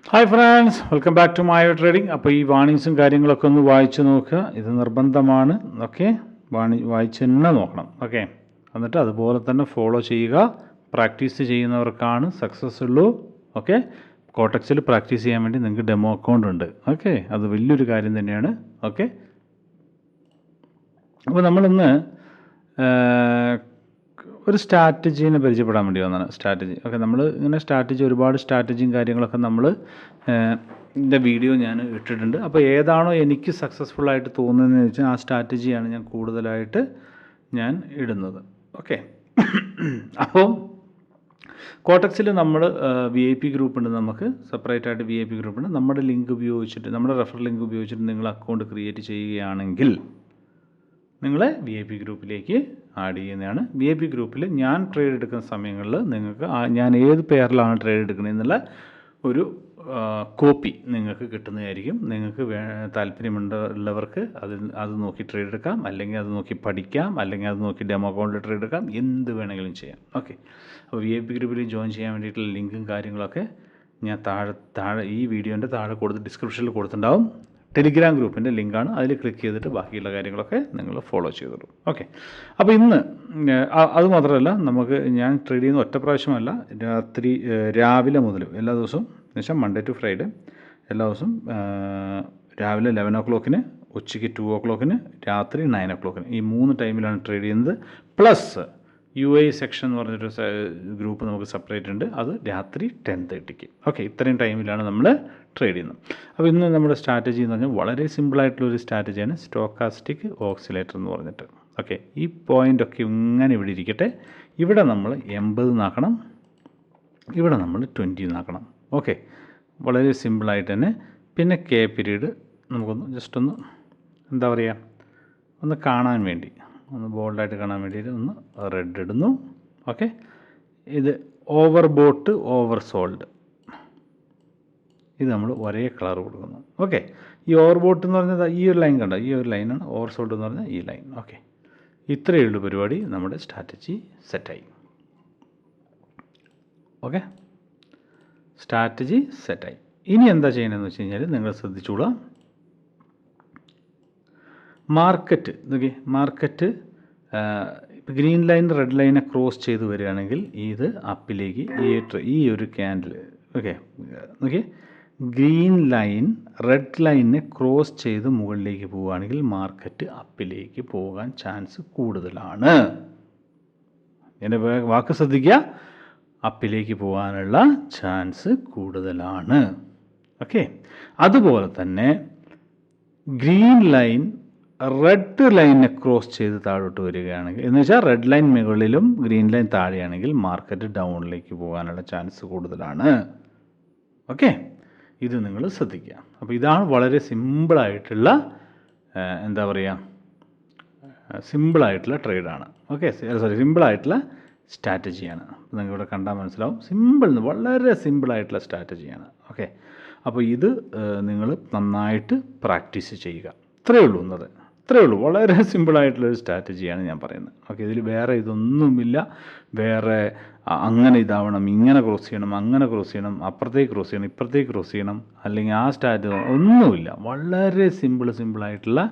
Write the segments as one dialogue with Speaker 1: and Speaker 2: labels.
Speaker 1: Hi friends, welcome back to മായോ trading. അപ്പോൾ ഈ വാണിങ്സും കാര്യങ്ങളൊക്കെ ഒന്ന് വായിച്ച് നോക്കുക. ഇത് നിർബന്ധമാണ്. ഓക്കെ, വായിച്ച് തന്നെ നോക്കണം. ഓക്കെ, എന്നിട്ട് അതുപോലെ തന്നെ ഫോളോ ചെയ്യുക. പ്രാക്ടീസ് ചെയ്യുന്നവർക്കാണ് സക്സസ് ഉള്ളൂ. ഓക്കെ, കോട്ടക്സിൽ പ്രാക്ടീസ് ചെയ്യാൻ വേണ്ടി നിങ്ങൾക്ക് ഡെമോ അക്കൗണ്ട് ഉണ്ട്. ഓക്കെ, അത് വലിയൊരു കാര്യം തന്നെയാണ്. ഓക്കെ, അപ്പോൾ നമ്മളിന്ന് ഒരു സ്ട്രാറ്റജീനെ പരിചയപ്പെടാൻ വേണ്ടി വന്നതാണ്. സ്ട്രാറ്റജി. ഓക്കെ, നമ്മൾ ഇങ്ങനെ ഒരുപാട് സ്ട്രാറ്റജിയും കാര്യങ്ങളൊക്കെ നമ്മൾ ഇതിൻ്റെ വീഡിയോ ഞാൻ ഇട്ടിട്ടുണ്ട്. അപ്പോൾ ഏതാണോ എനിക്ക് സക്സസ്ഫുള്ളായിട്ട് തോന്നുന്നതെന്ന് വെച്ചാൽ ആ സ്ട്രാറ്റജിയാണ് ഞാൻ കൂടുതലായിട്ട് ഇടുന്നത്. ഓക്കെ, അപ്പോൾ കോട്ടക്സിൽ നമ്മൾ VIP ഗ്രൂപ്പ് ഉണ്ട്. നമുക്ക് സെപ്പറേറ്റ് ആയിട്ട് VIP ഗ്രൂപ്പ് ഉണ്ട്. നമ്മുടെ ലിങ്ക് ഉപയോഗിച്ചിട്ട്, നമ്മുടെ റെഫറൽ ലിങ്ക് ഉപയോഗിച്ചിട്ട് നിങ്ങൾ അക്കൗണ്ട് ക്രിയേറ്റ് ചെയ്യുകയാണെങ്കിൽ നിങ്ങളെ VIP ഗ്രൂപ്പിലേക്ക് ആഡ് ചെയ്യുന്നതാണ്. VIP ഗ്രൂപ്പിൽ ഞാൻ ട്രേഡ് എടുക്കുന്ന സമയങ്ങളിൽ നിങ്ങൾക്ക് ഞാൻ ഏത് പെയറിലാണ് ട്രേഡ് എടുക്കുന്നത് എന്നുള്ള ഒരു കോപ്പി നിങ്ങൾക്ക് കിട്ടുന്നതായിരിക്കും. നിങ്ങൾക്ക് താല്പര്യമുള്ളവർക്ക് അത് നോക്കി ട്രേഡ് എടുക്കാം, അല്ലെങ്കിൽ അത് നോക്കി പഠിക്കാം, അല്ലെങ്കിൽ അത് നോക്കി ഡെമോ അക്കൗണ്ടിൽ ട്രേഡ് എടുക്കാം, എന്ത് വേണമെങ്കിലും ചെയ്യാം. ഓക്കെ, അപ്പോൾ VIP ഗ്രൂപ്പിൽ ജോയിൻ ചെയ്യാൻ വേണ്ടിയിട്ടുള്ള ലിങ്കും കാര്യങ്ങളൊക്കെ ഞാൻ താഴെ ഈ വീഡിയോൻ്റെ താഴെ ഡിസ്ക്രിപ്ഷനിൽ കൊടുത്തിട്ടുണ്ടാവും. ടെലിഗ്രാം ഗ്രൂപ്പിൻ്റെ ലിങ്കാണ്. അതിൽ ക്ലിക്ക് ചെയ്തിട്ട് ബാക്കിയുള്ള കാര്യങ്ങളൊക്കെ നിങ്ങൾ ഫോളോ ചെയ്തോളൂ. ഓക്കെ, അപ്പോൾ ഇന്ന് അതുമാത്രമല്ല, ഞാൻ ട്രേഡ് ചെയ്യുന്ന ഒറ്റ പ്രാവശ്യമല്ല, രാവിലെ മുതൽ എല്ലാ ദിവസവും, എന്നുവെച്ചാൽ മൺഡേ ടു ഫ്രൈഡേ എല്ലാ ദിവസവും രാവിലെ 11 o'clock, ഉച്ചയ്ക്ക് 2 o'clock, രാത്രി 9 o'clock, ഈ 3 ടൈമിലാണ് ട്രേഡ് ചെയ്യുന്നത്. പ്ലസ് UAE സെക്ഷൻ എന്ന് പറഞ്ഞൊരു ഗ്രൂപ്പ് നമുക്ക് സെപ്പറേറ്റ് ഉണ്ട്. അത് രാത്രി 10:30. ഓക്കെ, ഇത്രയും ടൈമിലാണ് നമ്മൾ ട്രേഡ് ചെയ്യുന്നത്. അപ്പോൾ ഇന്ന് നമ്മുടെ സ്ട്രാറ്റജി എന്ന് പറഞ്ഞാൽ വളരെ സിമ്പിളായിട്ടുള്ളൊരു സ്ട്രാറ്റജിയാണ്, സ്റ്റോക്കാസ്റ്റിക് ഓക്സിലേറ്റർ എന്ന് പറഞ്ഞിട്ട്. ഓക്കെ, ഈ പോയിൻ്റൊക്കെ ഇങ്ങനെ ഇവിടെ ഇരിക്കട്ടെ. ഇവിടെ നമ്മൾ 80 നാക്കണം, ഇവിടെ നമ്മൾ 20 നാക്കണം. ഓക്കെ, വളരെ സിമ്പിളായിട്ട് തന്നെ. പിന്നെ K പീരീഡ് നമുക്കൊന്ന് ജസ്റ്റ് ഒന്ന് എന്താ പറയുക, ഒന്ന് കാണാൻ വേണ്ടി, ഒന്ന് ബോൾഡായിട്ട് കാണാൻ വേണ്ടിയിട്ട് ഒന്ന് റെഡ് ഇടുന്നു. ഓക്കെ, ഇത് ഓവർ ബോട്ട് ഓവർ സോൾഡ്, ഇത് നമ്മൾ ഒരേ കളർ കൊടുക്കുന്നു. ഓക്കെ, ഈ ഓവർ ബോട്ട് എന്ന് പറഞ്ഞാൽ ഈ ഒരു ലൈൻ കണ്ടോ, ഈ ഒരു ലൈനാണ്. ഓവർ സോൾഡ് എന്ന് പറഞ്ഞാൽ ഈ ലൈൻ. ഓക്കെ, ഇത്രയേ ഉള്ളൂ പരിപാടി. നമ്മുടെ സ്ട്രാറ്റജി സെറ്റായി. ഓക്കെ, സ്ട്രാറ്റജി സെറ്റായി. ഇനി എന്താ ചെയ്യണമെന്ന് വെച്ച് കഴിഞ്ഞാൽ നിങ്ങൾ ശ്രദ്ധിച്ചോളാം. മാർക്കറ്റ് നോക്കി, മാർക്കറ്റ് ഗ്രീൻ ലൈൻ റെഡ് ലൈനെ ക്രോസ് ചെയ്ത് വരികയാണെങ്കിൽ ഇത് അപ്പിലേക്ക് ഈ ഒരു ക്യാൻഡിൽ. ഓക്കെ, നോക്കി, ഗ്രീൻ ലൈൻ റെഡ് ലൈനിനെ ക്രോസ് ചെയ്ത് മുകളിലേക്ക് പോവുകയാണെങ്കിൽ മാർക്കറ്റ് അപ്പിലേക്ക് പോകാൻ ചാൻസ് കൂടുതലാണ്. എൻ്റെ വാക്ക് ശ്രദ്ധിക്കുക, അപ്പിലേക്ക് പോകാനുള്ള ചാൻസ് കൂടുതലാണ്. ഓക്കെ, അതുപോലെ തന്നെ ഗ്രീൻ ലൈൻ റെഡ് ലൈനിനെ ക്രോസ് ചെയ്ത് താഴോട്ട് വരികയാണെങ്കിൽ, എന്ന് വെച്ചാൽ റെഡ് ലൈൻ മുകളിലും ഗ്രീൻ ലൈൻ താഴെയാണെങ്കിൽ മാർക്കറ്റ് ഡൗണിലേക്ക് പോകാനുള്ള ചാൻസ് കൂടുതലാണ്. ഓക്കെ, ഇത് നിങ്ങൾ ശ്രദ്ധിക്കുക. അപ്പോൾ ഇതാണ് വളരെ സിമ്പിളായിട്ടുള്ള എന്താ പറയുക, സിമ്പിളായിട്ടുള്ള ട്രേഡാണ്. ഓക്കെ, സിമ്പിളായിട്ടുള്ള സ്ട്രാറ്റജിയാണ്. നിങ്ങളിവിടെ കണ്ടാൽ മനസ്സിലാവും. വളരെ സിമ്പിളായിട്ടുള്ള സ്ട്രാറ്റജിയാണ്. ഓക്കെ, അപ്പോൾ ഇത് നിങ്ങൾ നന്നായിട്ട് പ്രാക്ടീസ് ചെയ്യുക. ഇത്രയേ ഉള്ളൂ. വളരെ സിമ്പിളായിട്ടുള്ളൊരു സ്ട്രാറ്റജിയാണ് ഞാൻ പറയുന്നത്. ഓക്കെ, ഇതിൽ വേറെ ഇതൊന്നുമില്ല. വേറെ അങ്ങനെ ഇതാവണം, ഇങ്ങനെ ക്രോസ് ചെയ്യണം, അങ്ങനെ ക്രോസ് ചെയ്യണം, അപ്പുറത്തേക്ക് ക്രോസ് ചെയ്യണം, ഇപ്പുറത്തേക്ക് ക്രോസ് ചെയ്യണം, അല്ലെങ്കിൽ ആ സ്ട്രാറ്റജി ഒന്നുമില്ല. വളരെ സിമ്പിളായിട്ടുള്ള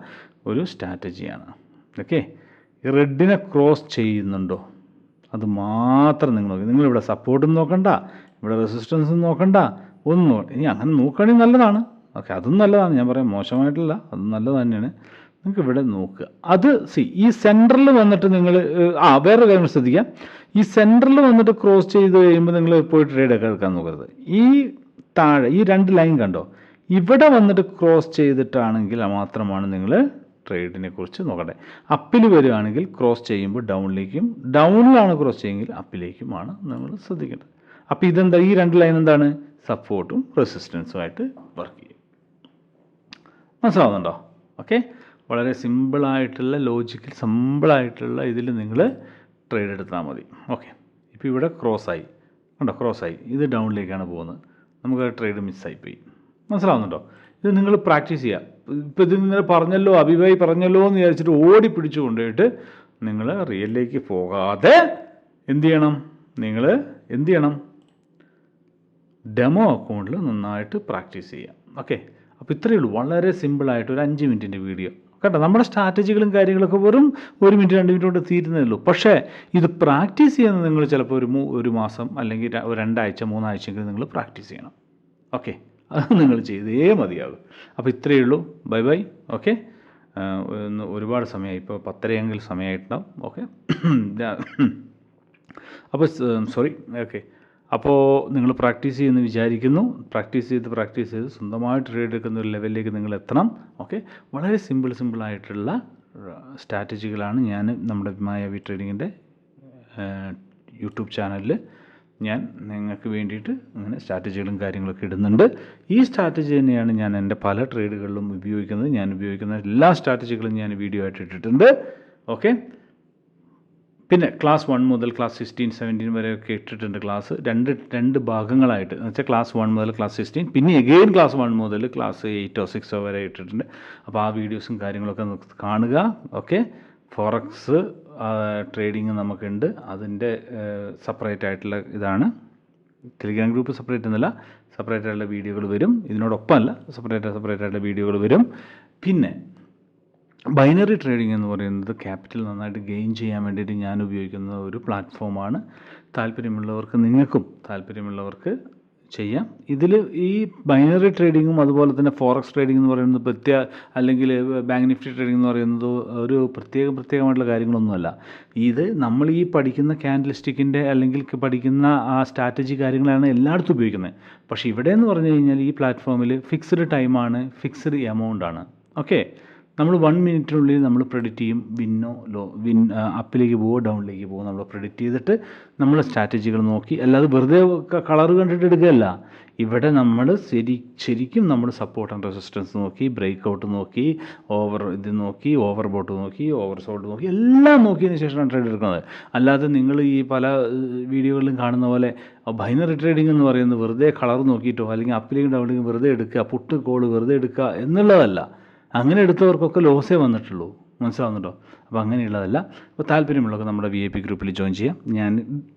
Speaker 1: ഒരു സ്ട്രാറ്റജിയാണ്. ഓക്കെ, റെഡിനെ ക്രോസ് ചെയ്യുന്നുണ്ടോ അത് മാത്രം നിങ്ങൾ നോക്കി. നിങ്ങളിവിടെ സപ്പോർട്ടും നോക്കണ്ട, ഇവിടെ റെസിസ്റ്റൻസും നോക്കണ്ട, ഒന്നും. ഇനി അങ്ങനെ നോക്കുകയാണെങ്കിൽ നല്ലതാണ്. ഓക്കെ, അതും നല്ലതാണ്, ഞാൻ പറയാം, മോശമായിട്ടില്ല, അതും നല്ലത് തന്നെയാണ്. നിങ്ങൾക്ക് ഇവിടെ നോക്കുക. അത് ഈ സെൻറ്ററിൽ വന്നിട്ട് നിങ്ങൾ വേറൊരു കാര്യം ശ്രദ്ധിക്കുക. ഈ സെൻറ്ററിൽ വന്നിട്ട് ക്രോസ് ചെയ്ത് കഴിയുമ്പോൾ നിങ്ങൾ പോയി ട്രേഡ് ഒക്കെ എടുക്കാൻ നോക്കരുത്. ഈ താഴെ ഈ 2 ലൈൻ കണ്ടോ, ഇവിടെ വന്നിട്ട് ക്രോസ് ചെയ്തിട്ടാണെങ്കിൽ മാത്രമാണ് നിങ്ങൾ ട്രേഡിനെ കുറിച്ച് നോക്കട്ടെ. അപ്പിൽ വരികയാണെങ്കിൽ ക്രോസ് ചെയ്യുമ്പോൾ ഡൗണിലാണ് ക്രോസ് ചെയ്യുമെങ്കിൽ അപ്പിലേക്കുമാണ് നമ്മൾ ശ്രദ്ധിക്കേണ്ടത്. അപ്പോൾ ഇതെന്താ, ഈ 2 ലൈൻ എന്താണ്, സപ്പോർട്ടും റെസിസ്റ്റൻസും ആയിട്ട് വർക്ക് ചെയ്യും. മനസ്സിലാവുന്നുണ്ടോ? ഓക്കെ, വളരെ സിമ്പിളായിട്ടുള്ള ലോജിക്കൽ സിമ്പിളായിട്ടുള്ള ഇതിൽ നിങ്ങൾ ട്രേഡ് എടുത്താൽ മതി. ഓക്കെ, ഇപ്പോൾ ഇവിടെ ക്രോസായി കണ്ടോ, ക്രോസായി, ഇത് ഡൗണിലേക്കാണ് പോകുന്നത്. നമുക്ക് ട്രേഡ് മിസ്സായിപ്പോയി. മനസ്സിലാവുന്നുണ്ടോ? ഇത് നിങ്ങൾ പ്രാക്ടീസ് ചെയ്യുക. ഇപ്പോൾ ഇത് നിങ്ങൾ പറഞ്ഞല്ലോ, അഭിഭായി പറഞ്ഞല്ലോ എന്ന് വിചാരിച്ചിട്ട് ഓടി പിടിച്ചു കൊണ്ടുപോയിട്ട് നിങ്ങൾ റിയലിലേക്ക് പോകാതെ എന്ത് ചെയ്യണം, ഡെമോ അക്കൗണ്ടിൽ നന്നായിട്ട് പ്രാക്ടീസ് ചെയ്യാം. ഓക്കെ, അപ്പോൾ ഇത്രയേ ഉള്ളൂ. വളരെ സിമ്പിളായിട്ട് ഒരു 5 മിനിറ്റിൻ്റെ വീഡിയോ കേട്ടോ. നമ്മുടെ സ്ട്രാറ്റജികളും കാര്യങ്ങളൊക്കെ വെറും 1 മിനിറ്റ് 2 മിനിറ്റ് കൊണ്ട് തീരുന്നേ ഉള്ളൂ. പക്ഷേ ഇത് പ്രാക്ടീസ് ചെയ്യുന്നത് നിങ്ങൾ ചിലപ്പോൾ ഒരു മാസം അല്ലെങ്കിൽ 2 ആഴ്ച 3 ആഴ്ചയെങ്കിലും നിങ്ങൾ പ്രാക്ടീസ് ചെയ്യണം. ഓക്കെ, അത് നിങ്ങൾ ചെയ്തേ മതിയാകും. അപ്പോൾ ഇത്രയേ ഉള്ളൂ. Bye bye. ഓക്കെ, ഒരുപാട് സമയമായി, ഇപ്പോൾ 10:30 സമയമായിട്ടുണ്ടാവും. ഓക്കെ, അപ്പോൾ സോറി. ഓക്കെ, അപ്പോൾ നിങ്ങൾ പ്രാക്ടീസ് ചെയ്യുമെന്ന് വിചാരിക്കുന്നു. പ്രാക്ടീസ് ചെയ്ത് സ്വന്തമായിട്ട് ട്രേഡ് എടുക്കുന്ന ഒരു ലെവലിലേക്ക് നിങ്ങൾ എത്തണം. ഓക്കെ, വളരെ സിമ്പിളായിട്ടുള്ള സ്ട്രാറ്റജികളാണ് ഞാൻ നമ്മുടെ മായാവി ട്രേഡിങ്ങിൻ്റെ യൂട്യൂബ് ചാനലിൽ ഞാൻ നിങ്ങൾക്ക് വേണ്ടിയിട്ട് ഇങ്ങനെ സ്ട്രാറ്റജികളും കാര്യങ്ങളൊക്കെ ഇടുന്നുണ്ട്. ഈ സ്ട്രാറ്റജി തന്നെയാണ് ഞാൻ എൻ്റെ പല ട്രേഡുകളിലും ഉപയോഗിക്കുന്നത്. ഞാൻ ഉപയോഗിക്കുന്ന എല്ലാ സ്ട്രാറ്റജികളും ഞാൻ വീഡിയോ ആയിട്ട് ഇട്ടിട്ടുണ്ട്. ഓക്കെ, പിന്നെ ക്ലാസ് 1 മുതൽ ക്ലാസ് 16, 17 വരെയൊക്കെ ഇട്ടിട്ടുണ്ട്. ക്ലാസ് രണ്ട് ഭാഗങ്ങളായിട്ട്, എന്ന് വെച്ചാൽ ക്ലാസ് 1 മുതൽ ക്ലാസ് 16, പിന്നെ എഗെയിൻ ക്ലാസ് 1 മുതൽ ക്ലാസ് 8 or 6 വരെ ഇട്ടിട്ടുണ്ട്. അപ്പോൾ ആ വീഡിയോസും കാര്യങ്ങളൊക്കെ കാണുക. ഓക്കെ, ഫോറക്സ് ട്രേഡിങ് നമുക്കുണ്ട്. അതിൻ്റെ സെപ്പറേറ്റ് ആയിട്ടുള്ള ഇതാണ്. ടെലിഗ്രാം ഗ്രൂപ്പ് സെപ്പറേറ്റ് എന്നല്ല, സെപ്പറേറ്റ് ആയിട്ടുള്ള വീഡിയോകൾ വരും. ഇതിനോടൊപ്പമല്ല, സെപ്പറേറ്റ് ആയിട്ടുള്ള വീഡിയോകൾ വരും. പിന്നെ ബൈനറി ട്രേഡിംഗ് എന്ന് പറയുന്നത് ക്യാപിറ്റൽ നന്നായിട്ട് ഗെയിൻ ചെയ്യാൻ വേണ്ടിയിട്ട് ഞാൻ ഉപയോഗിക്കുന്ന ഒരു പ്ലാറ്റ്ഫോമാണ്. നിങ്ങൾക്കും താല്പര്യമുള്ളവർക്ക് ചെയ്യാം. ഇതിൽ ഈ ബൈനറി ട്രേഡിങ്ങും അതുപോലെ തന്നെ ഫോറക്സ് ട്രേഡിംഗ് എന്ന് പറയുന്നത് അല്ലെങ്കിൽ ബാങ്ക് നിഫ്റ്റി ട്രേഡിംഗ് എന്ന് പറയുന്നത് ഒരു പ്രത്യേകമായിട്ടുള്ള കാര്യങ്ങളൊന്നുമല്ല. ഇത് നമ്മൾ ഈ പഠിക്കുന്ന ക്യാൻഡിൽസ്റ്റിക്കിൻ്റെ അല്ലെങ്കിൽ പഠിക്കുന്ന ആ സ്ട്രാറ്റജി കാര്യങ്ങളാണ് എല്ലായിടത്തും ഉപയോഗിക്കുന്നത്. പക്ഷേ ഇവിടെ എന്ന് പറഞ്ഞു കഴിഞ്ഞാൽ ഈ പ്ലാറ്റ്ഫോമിൽ ഫിക്സ്ഡ് ടൈമാണ്, ഫിക്സ്ഡ് എമൗണ്ടാണ്. ഓക്കെ, നമ്മൾ 1 മിനിറ്റിനുള്ളിൽ നമ്മൾ പ്രെഡിക്റ്റ് ചെയ്യും. അപ്പിലേക്ക് പോവോ ഡൗണിലേക്ക് പോവോ നമ്മൾ പ്രെഡിക്റ്റ് ചെയ്തിട്ട് നമ്മൾ സ്ട്രാറ്റജികൾ നോക്കി, അല്ലാതെ വെറുതെ കളർ കണ്ടിട്ട് എടുക്കുകയല്ല. ഇവിടെ നമ്മൾ ശരിക്കും നമ്മൾ സപ്പോർട്ട് ആൻഡ് റെസിസ്റ്റൻസ് നോക്കി, ബ്രേക്ക് ഔട്ട് നോക്കി, ഓവർ ബോട്ട് നോക്കി, ഓവർ സോൾട്ട് നോക്കി, എല്ലാം നോക്കിയതിന് ശേഷമാണ് ട്രേഡ് എടുക്കുന്നത്. അല്ലാതെ നിങ്ങൾ ഈ പല വീഡിയോകളിലും കാണുന്ന പോലെ ബൈനറി ട്രേഡിംഗ് എന്ന് പറയുന്നത് വെറുതെ കളർ നോക്കിയിട്ടോ അല്ലെങ്കിൽ അപ്പിലേക്ക് ഡൗണിലേക്ക് വെറുതെ എടുക്കുക, പുട്ട് കോള് വെറുതെ എടുക്കുക എന്നുള്ളതല്ല. അങ്ങനെ എടുത്തവർക്കൊക്കെ ലോസേ വന്നിട്ടുള്ളൂ. മനസ്സിലാവുന്നുണ്ടോ? അപ്പോൾ അങ്ങനെയുള്ളതല്ല. അപ്പോൾ താല്പര്യമുള്ളവർക്ക് നമ്മുടെ VIP ഗ്രൂപ്പിൽ ജോയിൻ ചെയ്യാം. ഞാൻ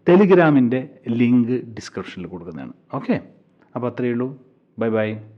Speaker 1: ടെലിഗ്രാമിൻ്റെ ലിങ്ക് ഡിസ്ക്രിപ്ഷനിൽ കൊടുക്കുന്നതാണ്. ഓക്കെ, അപ്പോൾ അത്രയേ ഉള്ളൂ. Bye bye.